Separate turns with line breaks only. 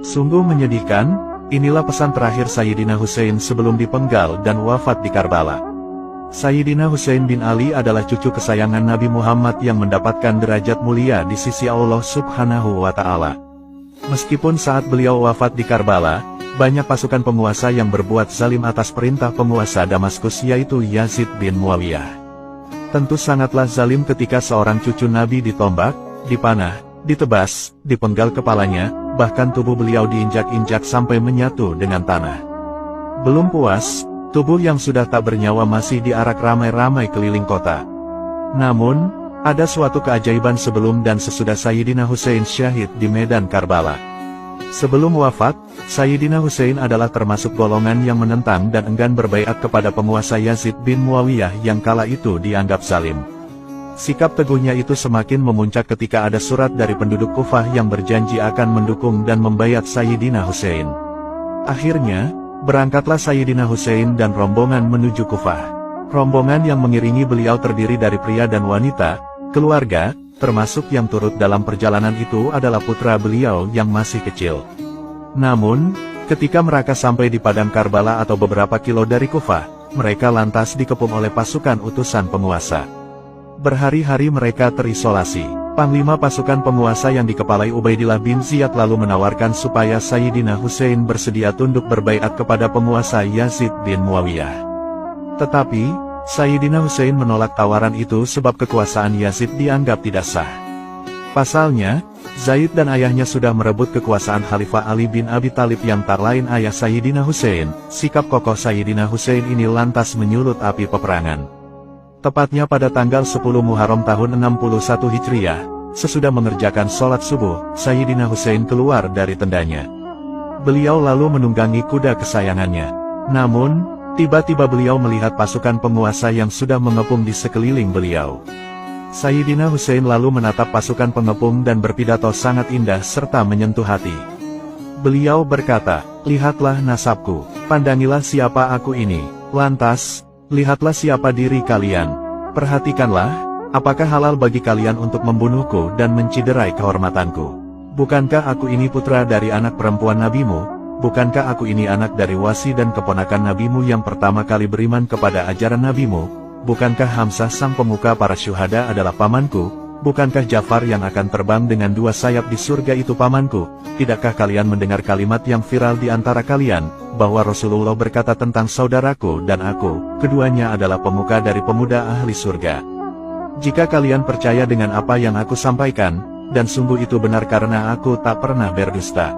Sungguh menyedihkan, inilah pesan terakhir Sayyidina Husain sebelum dipenggal dan wafat di Karbala. Sayyidina Husain bin Ali adalah cucu kesayangan Nabi Muhammad yang mendapatkan derajat mulia di sisi Allah Subhanahu wa Ta'ala. Meskipun saat beliau wafat di Karbala, banyak pasukan penguasa yang berbuat zalim atas perintah penguasa Damaskus yaitu Yazid bin Muawiyah. Tentu sangatlah zalim ketika seorang cucu Nabi ditombak, dipanah, ditebas, dipenggal kepalanya, bahkan tubuh beliau diinjak-injak sampai menyatu dengan tanah. Belum puas, tubuh yang sudah tak bernyawa masih diarak ramai-ramai keliling kota. Namun, ada suatu keajaiban sebelum dan sesudah Sayyidina Husain syahid di medan Karbala. Sebelum wafat, Sayyidina Husain adalah termasuk golongan yang menentang dan enggan berbaiat kepada penguasa Yazid bin Muawiyah yang kala itu dianggap zalim. Sikap teguhnya itu semakin memuncak ketika ada surat dari penduduk Kufah yang berjanji akan mendukung dan membaiat Sayyidina Husain. Akhirnya, berangkatlah Sayyidina Husain dan rombongan menuju Kufah. Rombongan yang mengiringi beliau terdiri dari pria dan wanita, keluarga, termasuk yang turut dalam perjalanan itu adalah putra beliau yang masih kecil. Namun, ketika mereka sampai di padang Karbala atau beberapa kilo dari Kufah, mereka lantas dikepung oleh pasukan utusan penguasa. Berhari-hari mereka terisolasi. Panglima pasukan penguasa yang dikepalai Ubaidillah bin Ziyad lalu menawarkan supaya Sayyidina Husain bersedia tunduk berbaiat kepada penguasa Yazid bin Muawiyah. Tetapi, Sayyidina Husain menolak tawaran itu sebab kekuasaan Yazid dianggap tidak sah. Pasalnya, Zaid dan ayahnya sudah merebut kekuasaan Khalifah Ali bin Abi Thalib yang tak lain ayah Sayyidina Husain. Sikap kokoh Sayyidina Husain ini lantas menyulut api peperangan. Tepatnya pada tanggal 10 Muharram tahun 61 Hijriah, sesudah mengerjakan sholat subuh, Sayyidina Husain keluar dari tendanya. Beliau lalu menunggangi kuda kesayangannya. Namun, tiba-tiba beliau melihat pasukan penguasa yang sudah mengepung di sekeliling beliau. Sayyidina Husain lalu menatap pasukan pengepung dan berpidato sangat indah serta menyentuh hati. Beliau berkata, "Lihatlah nasabku, pandangilah siapa aku ini, lantas, lihatlah siapa diri kalian. Perhatikanlah, apakah halal bagi kalian untuk membunuhku dan menciderai kehormatanku? Bukankah aku ini putra dari anak perempuan nabimu? Bukankah aku ini anak dari wasi dan keponakan nabimu yang pertama kali beriman kepada ajaran nabimu? Bukankah Hamzah sang pemuka para syuhada adalah pamanku? Bukankah Ja'far yang akan terbang dengan dua sayap di surga itu pamanku? Tidakkah kalian mendengar kalimat yang viral di antara kalian, bahwa Rasulullah berkata tentang saudaraku dan aku, keduanya adalah pemuka dari pemuda ahli surga? Jika kalian percaya dengan apa yang aku sampaikan, dan sungguh itu benar karena aku tak pernah berdusta,